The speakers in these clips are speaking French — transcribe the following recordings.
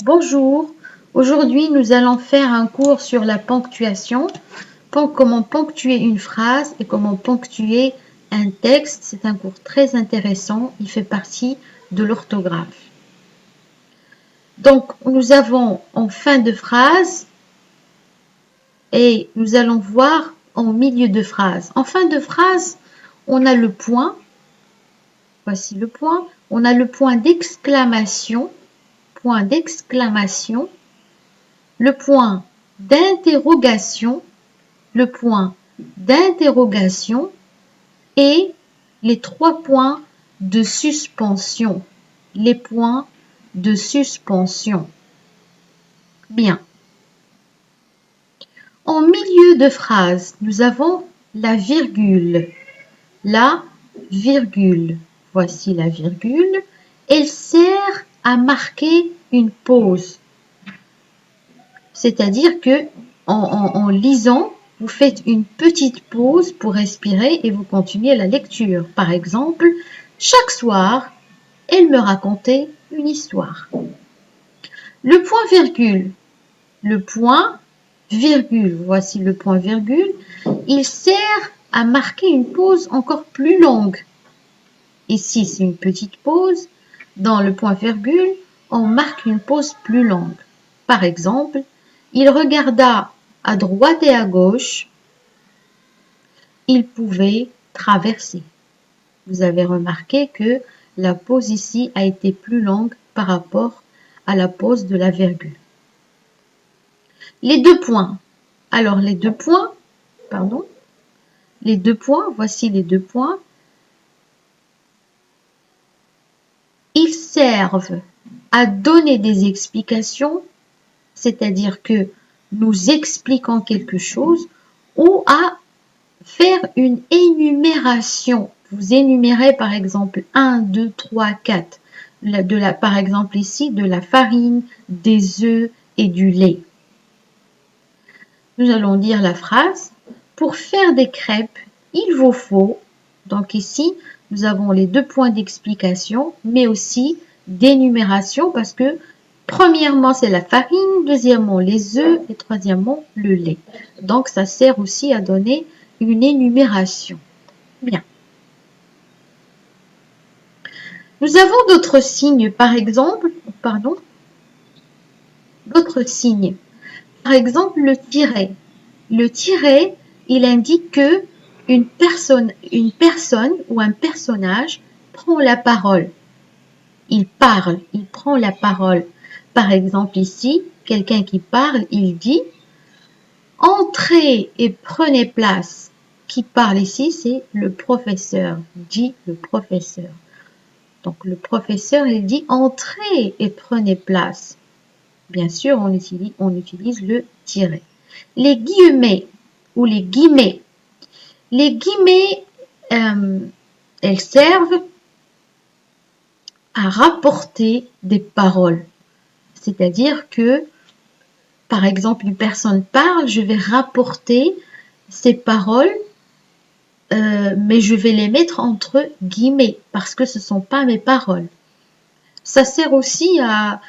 Bonjour, aujourd'hui nous allons faire un cours sur la ponctuation, comment ponctuer une phrase et comment ponctuer un texte. C'est un cours très intéressant, il fait partie de l'orthographe. Donc nous avons en fin de phrase et nous allons voir en milieu de phrase. En fin de phrase, on a le point, voici le point, on a le point d'exclamation, le point d'interrogation, le point d'interrogation et les trois points de suspension. Les points de suspension. Bien. En milieu de phrase, nous avons la virgule. La virgule. Voici la virgule. Elle sert à marquer une pause. C'est-à-dire que en lisant, vous faites une petite pause pour respirer et vous continuez la lecture. Par exemple, chaque soir, elle me racontait une histoire. Le point virgule. Le point virgule. Voici le point virgule. Il sert à marquer une pause encore plus longue. Ici, c'est une petite pause. Dans le point virgule, on marque une pause plus longue. Par exemple, il regarda à droite et à gauche. Il pouvait traverser. Vous avez remarqué que la pause ici a été plus longue par rapport à la pause de la virgule. Les deux points. Alors, les deux points, voici les deux points. Ils servent à donner des explications, c'est-à-dire que nous expliquons quelque chose, ou à faire une énumération. Vous énumérez par exemple 1, 2, 3, 4. Par exemple ici, de la farine, des œufs et du lait. Nous allons dire la phrase. Pour faire des crêpes, il vous faut. Donc ici, nous avons les deux points d'explication, mais aussi d'énumération parce que premièrement, c'est la farine, deuxièmement, les œufs et troisièmement, le lait. Donc, ça sert aussi à donner une énumération. Bien. Nous avons d'autres signes, par exemple, d'autres signes. Par exemple, le tiret. Le tiret, il indique que une personne ou un personnage prend la parole. Il parle, il prend la parole. Par exemple, ici, quelqu'un qui parle, il dit « Entrez et prenez place ». Qui parle ici, c'est le professeur, dit le professeur. Donc, le professeur, il dit « Entrez et prenez place ». Bien sûr, on utilise le tiret. Les guillemets ou les guillemets. Les guillemets, elles servent à rapporter des paroles. C'est-à-dire que, par exemple, une personne parle, je vais rapporter ces paroles, mais je vais les mettre entre guillemets parce que ce ne sont pas mes paroles. Ça sert aussi à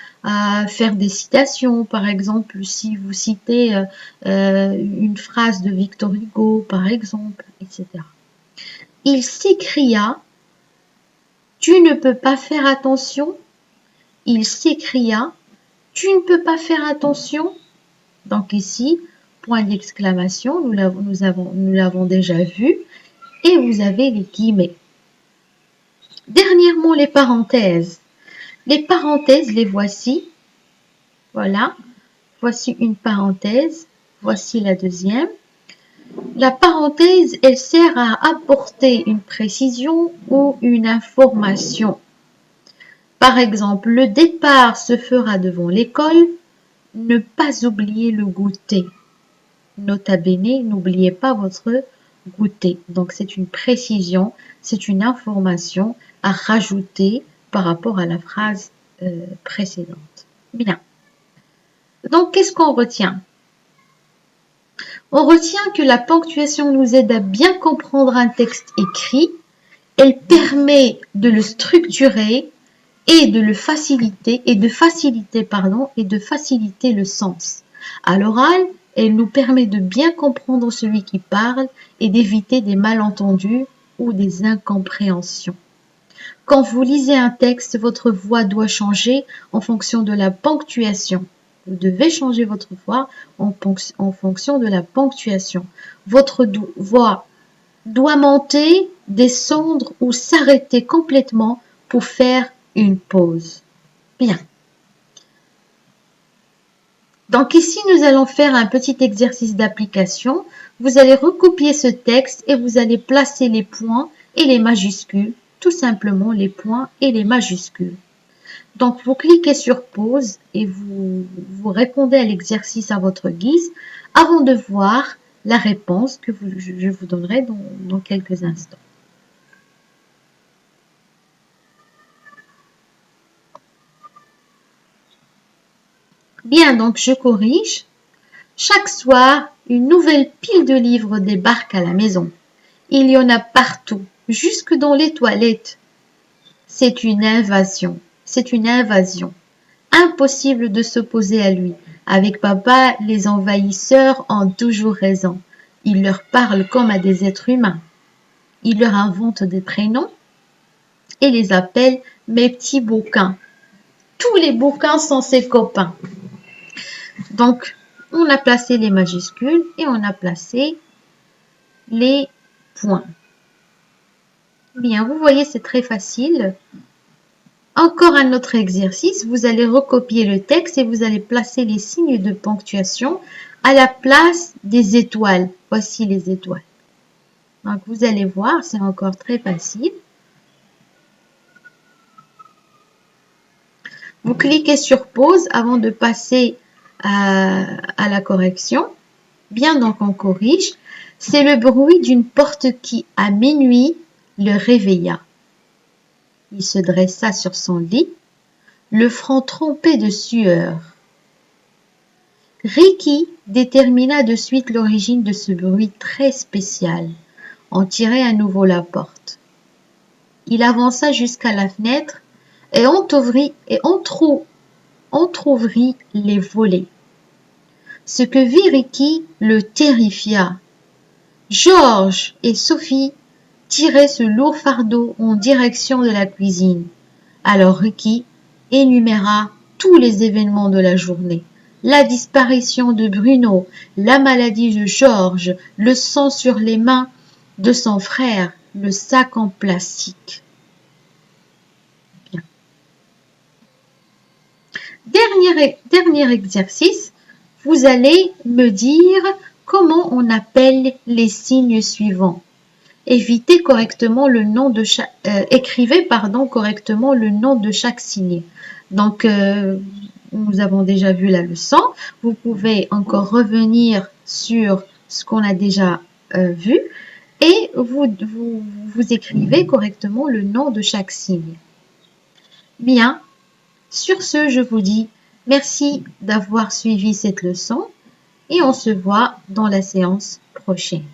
faire des citations, par exemple, si vous citez une phrase de Victor Hugo, par exemple, etc. Il s'écria, tu ne peux pas faire attention. Il s'écria, tu ne peux pas faire attention. Donc ici, point d'exclamation, nous l'avons déjà vu. Et vous avez les guillemets. Dernièrement, les parenthèses. Les parenthèses, les voici. Voilà. Voici une parenthèse. Voici la deuxième. La parenthèse, elle sert à apporter une précision ou une information. Par exemple, le départ se fera devant l'école. Ne pas oublier le goûter. Nota bene, n'oubliez pas votre goûter. Donc, c'est une précision, c'est une information à rajouter par rapport à la phrase précédente. Bien. Donc, qu'est-ce qu'on retient? On retient que la ponctuation nous aide à bien comprendre un texte écrit. Elle permet de le structurer et de faciliter le sens. À l'oral, elle nous permet de bien comprendre celui qui parle et d'éviter des malentendus ou des incompréhensions. Quand vous lisez un texte, votre voix doit changer en fonction de la ponctuation. Vous devez changer votre voix en fonction de la ponctuation. Votre voix doit monter, descendre ou s'arrêter complètement pour faire une pause. Bien. Donc ici, nous allons faire un petit exercice d'application. Vous allez recopier ce texte et vous allez placer les points et les majuscules, tout simplement les points et les majuscules. Donc vous cliquez sur pause et vous répondez à l'exercice à votre guise avant de voir la réponse que je vous donnerai dans quelques instants. Bien, donc je corrige. Chaque soir, une nouvelle pile de livres débarque à la maison. Il y en a partout, jusque dans les toilettes. C'est une invasion. C'est une invasion. Impossible de s'opposer à lui. Avec papa, les envahisseurs ont toujours raison. Il leur parle comme à des êtres humains. Il leur invente des prénoms et les appelle mes petits bouquins. Tous les bouquins sont ses copains. Donc, on a placé les majuscules et on a placé les points. Bien, vous voyez, c'est très facile. Encore un autre exercice, vous allez recopier le texte et vous allez placer les signes de ponctuation à la place des étoiles. Voici les étoiles. Donc, vous allez voir, c'est encore très facile. Vous cliquez sur pause avant de passer à la correction. Bien, donc on corrige. C'est le bruit d'une porte qui, à minuit, le réveilla. Il se dressa sur son lit, le front trempé de sueur. Ricky détermina de suite l'origine de ce bruit très spécial. On tirait à nouveau la porte. Il avança jusqu'à la fenêtre et entr'ouvrit les volets. Ce que vit Ricky le terrifia. George et Sophie tiraient ce lourd fardeau en direction de la cuisine. Alors Ricky énuméra tous les événements de la journée. La disparition de Bruno, la maladie de George, le sang sur les mains de son frère, le sac en plastique. Bien. Dernier exercice, vous allez me dire comment on appelle les signes suivants. Écrivez correctement le nom de chaque signe. Donc, nous avons déjà vu la leçon. Vous pouvez encore revenir sur ce qu'on a déjà vu et vous écrivez correctement le nom de chaque signe. Bien, sur ce, je vous dis merci d'avoir suivi cette leçon et on se voit dans la séance prochaine.